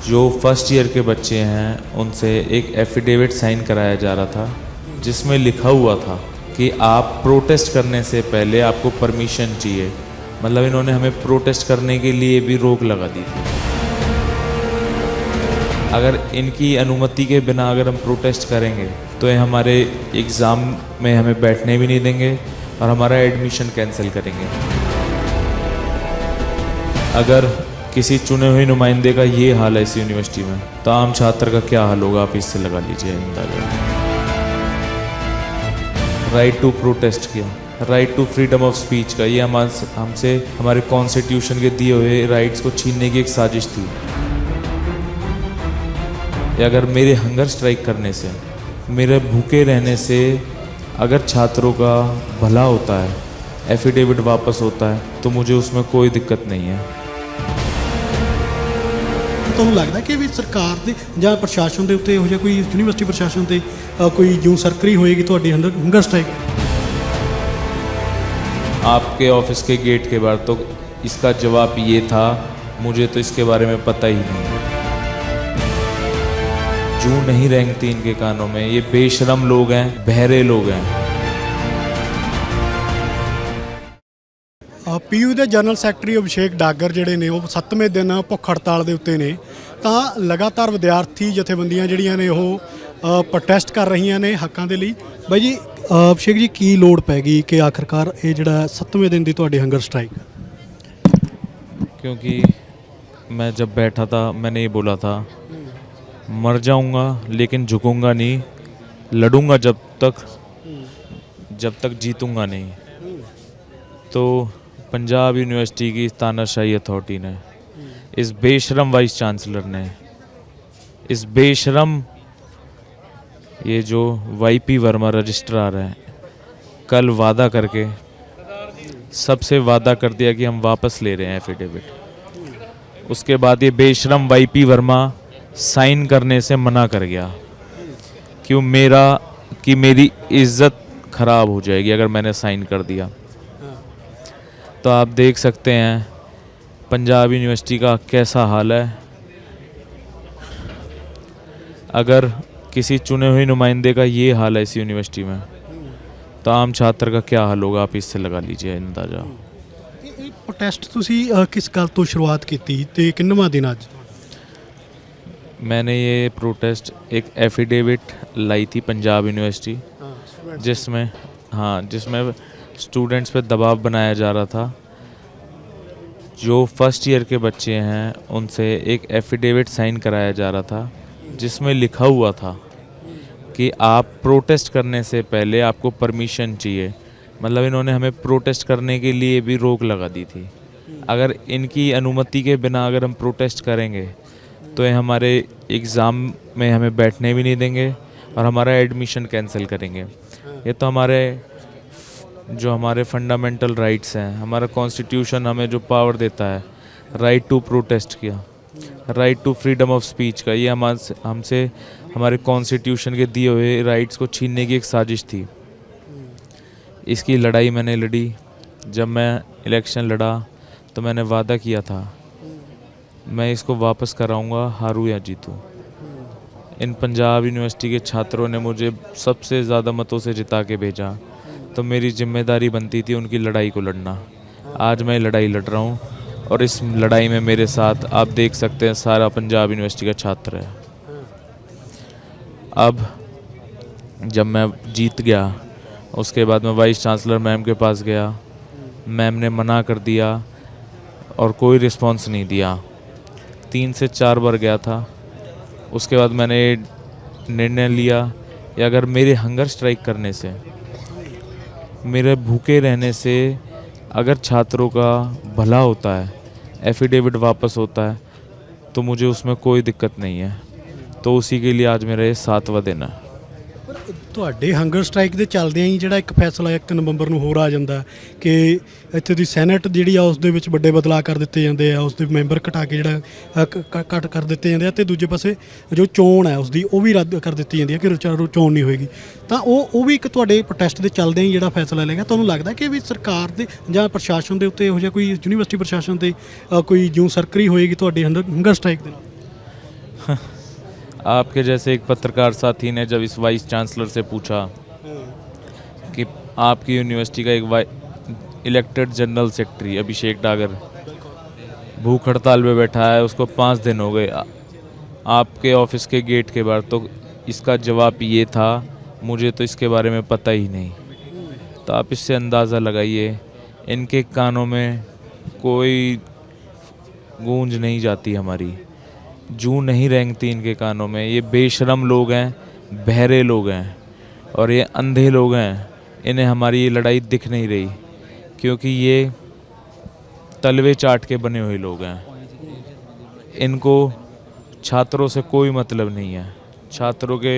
जो first year के बच्चे हैं उनसे एक एफिडेविट साइन कराया जा रहा था जिसमें लिखा हुआ था कि आप प्रोटेस्ट करने से पहले आपको परमिशन चाहिए। मतलब इन्होंने हमें प्रोटेस्ट करने के लिए भी रोक लगा दी थी। अगर इनकी अनुमति के बिना अगर हम प्रोटेस्ट करेंगे तो ये हमारे एग्ज़ाम में हमें बैठने भी नहीं देंगे और हमारा एडमिशन कैंसिल करेंगे। अगर किसी चुने हुए नुमाइंदे का ये हाल है इस यूनिवर्सिटी में, तो आम छात्र का क्या हाल होगा, आप इससे लगा लीजिए अंदाजा। राइट टू प्रोटेस्ट किया, right to freedom of speech का, ये हमसे हमारे कॉन्स्टिट्यूशन के दिए हुए राइट्स को छीनने की एक साजिश थी। या अगर मेरे हंगर स्ट्राइक करने से, मेरे भूखे रहने से अगर छात्रों का भला होता है, एफिडेविट वापस होता है, तो मुझे उसमें कोई दिक्कत नहीं है। ਤੁਹਾਨੂੰ ਲੱਗਦਾ ਕਿ ਵੀ ਸਰਕਾਰ ਦੇ ਜਾਂ ਪ੍ਰਸ਼ਾਸਨ ਦੇ ਉੱਤੇ ਇਹੋ ਜਿਹਾ ਕੋਈ ਯੂਨੀਵਰਸਿਟੀ ਪ੍ਰਸ਼ਾਸਨ ਤੇ ਕੋਈ ਜੂੰ ਸਰਕਰੀ ਹੋਏਗੀ ਤੁਹਾਡੇ ਅੰਦਰ ਹੰਗਰ स्ट्राइक? आपके ऑफिस के गेट के बाहर तो इसका जवाब ये था, मुझे तो इसके बारे में पता ही नहीं। जूं नहीं रेंगती इनके कानों में, ये बेशरम लोग हैं, बहरे लोग हैं। ਪੀਯੂ ਦੇ ਜਨਰਲ ਸੈਕਟਰੀ ਅਭਿਸ਼ੇਕ ਡਾਗਰ ਜਿਹੜੇ ਨੇ ਉਹ 7ਵੇਂ ਦਿਨ ਭੁੱਖ ਹੜਤਾਲ ਦੇ ਉੱਤੇ ਨੇ, ਤਾਂ ਲਗਾਤਾਰ ਵਿਦਿਆਰਥੀ ਜਥੇਬੰਦੀਆਂ ਜਿਹੜੀਆਂ ਨੇ ਉਹ ਪ੍ਰੋਟੈਸਟ ਕਰ ਰਹੀਆਂ ਨੇ ਹੱਕਾਂ ਦੇ ਲਈ। ਬਾਈ ਜੀ ਅਭਿਸ਼ੇਕ ਜੀ, ਕੀ ਲੋੜ ਪੈ ਗਈ ਕਿ ਆਖਰਕਾਰ ਇਹ ਜਿਹੜਾ 7ਵੇਂ ਦਿਨ ਦੀ ਤੁਹਾਡੀ ਹੰਗਰ ਸਟ੍ਰਾਈਕ? क्योंकि मैं जब बैठा था मैंने ये बोला था, मर जाऊंगा लेकिन झुकूंगा नहीं, लड़ूंगा जब तक जीतूंगा नहीं। तो पंजाब यूनिवर्सिटी की तानाशाही अथॉरिटी ने, इस बेशरम वाइस चांसलर ने, इस बेशरम ये जो वाईपी वर्मा रजिस्ट्रार हैं, कल वादा करके सबसे वादा कर दिया कि हम वापस ले रहे हैं एफिडेविट। उसके बाद ये बेशरम वाईपी वर्मा साइन करने से मना कर गया। क्यों? मेरी इज्जत खराब हो जाएगी अगर मैंने साइन कर दिया। तो आप देख सकते हैं पंजाब यूनिवर्सिटी का कैसा हाल है। अगर किसी चुने हुए नुमाइंदे का ये हाल है इस यूनिवर्सिटी में, तो आम छात्र का क्या हाल होगा, आप इससे लगा लीजिए अंदाज़ा। ਪ੍ਰੋਟੈਸਟ ਤੁਸੀਂ ਕਿਸ ਗੱਲ ਤੋਂ ਸ਼ੁਰੂਆਤ ਕੀਤੀ ਤੇ ਕਿੰਨਵਾਂ ਦਿਨ ਅੱਜ? मैंने ये प्रोटेस्ट एक एफिडेविट लाई थी पंजाब यूनिवर्सिटी, जिसमें स्टूडेंट्स पे दबाव बनाया जा रहा था। जो फर्स्ट ईयर के बच्चे हैं उनसे एक एफिडेविट साइन कराया जा रहा था जिसमें लिखा हुआ था कि आप प्रोटेस्ट करने से पहले आपको परमिशन चाहिए। मतलब इन्होंने हमें प्रोटेस्ट करने के लिए भी रोक लगा दी थी। अगर इनकी अनुमति के बिना अगर हम प्रोटेस्ट करेंगे तो ये हमारे एग्ज़ाम में हमें बैठने भी नहीं देंगे और हमारा एडमिशन कैंसिल करेंगे। ये तो हमारे फंडामेंटल राइट्स हैं, हमारा कॉन्स्टिट्यूशन हमें जो पावर देता है, राइट टू प्रोटेस्ट किया, right to freedom of speech का, ये हमसे हमारे कॉन्स्टिट्यूशन के दिए हुए राइट्स को छीनने की एक साजिश थी। इसकी लड़ाई मैंने लड़ी। जब मैं इलेक्शन लड़ा तो मैंने वादा किया था मैं इसको वापस कराऊंगा, हारूं या जीतूं। इन पंजाब यूनिवर्सिटी के छात्रों ने मुझे सबसे ज़्यादा मतों से जिता के भेजा, तो मेरी जिम्मेदारी बनती थी उनकी लड़ाई को लड़ना। आज मैं लड़ाई लड़ रहा हूँ और इस लड़ाई में मेरे साथ आप देख सकते हैं सारा पंजाब यूनिवर्सिटी का छात्र है। अब जब मैं जीत गया, उसके बाद मैं वाइस चांसलर मैम के पास गया। मैम ने मना कर दिया और कोई रिस्पॉन्स नहीं दिया। 3 से 4 बार गया था। उसके बाद मैंने निर्णय लिया कि अगर मेरे हंगर स्ट्राइक करने से, मेरे भूखे रहने से अगर छात्रों का भला होता है, एफिडेविट वापस होता है, तो मुझे उसमें कोई दिक्कत नहीं है। तो उसी के लिए आज मेरा ये 7वां दिन है। ਤੁਹਾਡੇ ਹੰਗਰ ਸਟ੍ਰਾਈਕ ਦੇ ਚੱਲਦਿਆਂ ਹੀ ਜਿਹੜਾ ਇੱਕ ਫੈਸਲਾ 1 ਨਵੰਬਰ ਨੂੰ ਹੋਰ ਆ ਜਾਂਦਾ ਕਿ ਇੱਥੇ ਦੀ ਸੈਨੇਟ ਜਿਹੜੀ ਆ ਉਸ ਦੇ ਵਿੱਚ ਵੱਡੇ ਬਦਲਾਅ ਕਰ ਦਿੱਤੇ ਜਾਂਦੇ ਆ, ਉਸ ਦੇ ਮੈਂਬਰ ਘਟਾ ਕੇ ਜਿਹੜਾ ਕੱਟ ਕਰ ਦਿੱਤੇ ਜਾਂਦੇ ਆ, ਤੇ ਦੂਜੇ ਪਾਸੇ ਜੋ ਚੋਣ ਹੈ ਉਸਦੀ ਉਹ ਵੀ ਰੱਦ ਕਰ ਦਿੱਤੀ ਜਾਂਦੀ ਹੈ ਕਿ ਚੋਣ ਨਹੀਂ ਹੋਏਗੀ। ਤਾਂ ਉਹ ਵੀ ਇੱਕ ਤੁਹਾਡੇ ਪ੍ਰੋਟੈਸਟ ਦੇ ਚੱਲਦਿਆਂ ਹੀ ਜਿਹੜਾ ਫੈਸਲਾ ਲਿਆ। ਤੁਹਾਨੂੰ ਲੱਗਦਾ ਕਿ ਵੀ ਸਰਕਾਰ ਦੇ ਜਾਂ ਪ੍ਰਸ਼ਾਸਨ ਦੇ ਉੱਤੇ ਇਹੋ ਜਿਹਾ ਕੋਈ ਯੂਨੀਵਰਸਿਟੀ ਪ੍ਰਸ਼ਾਸਨ ਤੇ ਕੋਈ ਜੂੰ ਸਰਕਰੀ ਹੋਏਗੀ ਤੁਹਾਡੇ ਹੰਗਰ ਸਟ੍ਰਾਈਕ ਦੇ ਨਾਲ? आपके जैसे एक पत्रकार साथी ने जब इस वाइस चांसलर से पूछा कि आपकी यूनिवर्सिटी का एक इलेक्टेड जनरल सेक्रेटरी अभिषेक डागर भूख हड़ताल पे बैठा है, उसको 5 दिन हो गए आपके ऑफिस के गेट के बाहर, तो इसका जवाब ये था, मुझे तो इसके बारे में पता ही नहीं। तो आप इससे अंदाज़ा लगाइए, इनके कानों में कोई गूंज नहीं जाती हमारी, जूं नहीं रेंगती इनके कानों में। ये बेशरम लोग हैं, बहरे लोग हैं और ये अंधे लोग हैं। इन्हें हमारी ये लड़ाई दिख नहीं रही, क्योंकि ये तलवे चाट के बने हुए लोग हैं। इनको छात्रों से कोई मतलब नहीं है, छात्रों के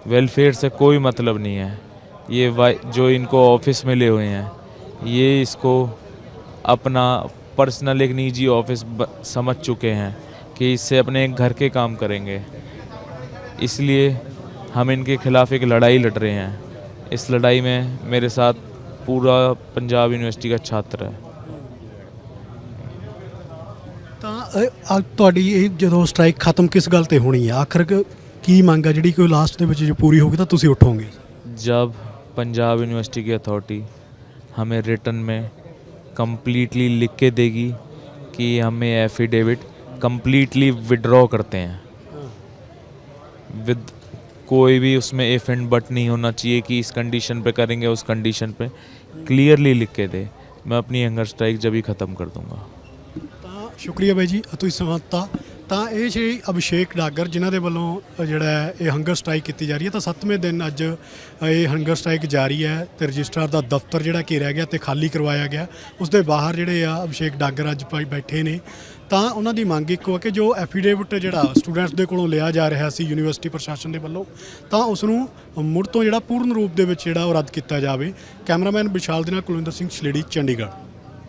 वेलफेयर से कोई मतलब नहीं है। ये जो इनको ऑफिस में ले हुए हैं, ये इसको अपना पर्सनल एक निजी ऑफिस समझ चुके हैं कि इससे अपने एक घर के काम करेंगे। इसलिए हम इनके खिलाफ़ एक लड़ाई लड़ रहे हैं। इस लड़ाई में मेरे साथ पूरा पंजाब यूनिवर्सिटी का छात्र है। ਤਾਂ ਤੁਹਾਡੀ ਇਹ ਜਦੋਂ ਸਟ੍ਰਾਈਕ ਖਤਮ ਕਿਸ ਗੱਲ ਤੇ ਹੋਣੀ ਹੈ, ਆਖਰ ਕੀ ਮੰਗ ਹੈ ਜਿਹੜੀ ਕੋਈ ਲਾਸਟ ਦੇ ਵਿੱਚ ਜੋ ਪੂਰੀ ਹੋਗੀ ਤਾਂ ਤੁਸੀਂ ਉਠੋਗੇ? जब पंजाब यूनिवर्सिटी की अथॉरिटी हमें रिटर्न में कम्प्लीटली लिख के देगी कि हमें एफिडेविट कम्प्लीटली विड्रॉ करते हैं, विद कोई भी उसमें इफ एंड बट नहीं होना चाहिए कि इस कंडीशन पे करेंगे उस कंडीशन पे, क्लियरली लिख के दे, मैं अपनी हंगर स्ट्राइक जब ही ख़त्म कर दूंगा। ਤਾਂ ਸ਼ੁਕਰੀਆ ਬਾਈ ਜੀ, ਤੁਸੀਂ ਸਮਾਂ ਦਿੱਤਾ। ਤਾਂ ਇਹ ਸ਼੍ਰੀ ਅਭਿਸ਼ੇਕ ਡਾਗਰ ਜਿਨ੍ਹਾਂ ਦੇ ਵੱਲੋਂ ਜਿਹੜਾ ਹੈ ਇਹ ਹੰਗਰ ਸਟ੍ਰਾਈਕ ਕੀਤੀ ਜਾ ਰਹੀ ਹੈ, ਤਾਂ 7ਵੇਂ ਦਿਨ ਅੱਜ ਇਹ ਹੰਗਰ ਸਟ੍ਰਾਈਕ ਜਾਰੀ ਹੈ ਤੇ ਰਜਿਸਟਰਾਰ ਦਾ ਦਫ਼ਤਰ ਜਿਹੜਾ ਘੇਰਿਆ ਗਿਆ ਤੇ ਖਾਲੀ ਕਰਵਾਇਆ ਗਿਆ। ਉਸ ਦੇ ਬਾਹਰ ਜਿਹੜੇ ਆ ਅਭਿਸ਼ੇਕ ਡਾਗਰ ਅੱਜ ਬੈਠੇ ਨੇ। ਤਾਂ ਉਹਨਾਂ ਦੀ ਮੰਗ ਇੱਕੋ ਹੈ ਕਿ ਜੋ ਐਫੀਡੇਵਿਟ ਜਿਹੜਾ ਸਟੂਡੈਂਟਸ ਦੇ ਕੋਲੋਂ ਲਿਆ ਜਾ ਰਿਹਾ ਸੀ ਯੂਨੀਵਰਸਿਟੀ ਪ੍ਰਸ਼ਾਸਨ ਦੇ ਵੱਲੋਂ, ਤਾਂ ਉਸ ਨੂੰ ਮੁੜ ਤੋਂ ਜਿਹੜਾ ਪੂਰਨ ਰੂਪ ਦੇ ਵਿੱਚ ਜਿਹੜਾ ਉਹ ਰੱਦ ਕੀਤਾ ਜਾਵੇ। ਕੈਮਰਾਮੈਨ ਵਿਸ਼ਾਲ ਦੇ ਨਾਲ ਕੁਲਵਿੰਦਰ ਸਿੰਘ ਸਲੇੜੀ, ਚੰਡੀਗੜ੍ਹ।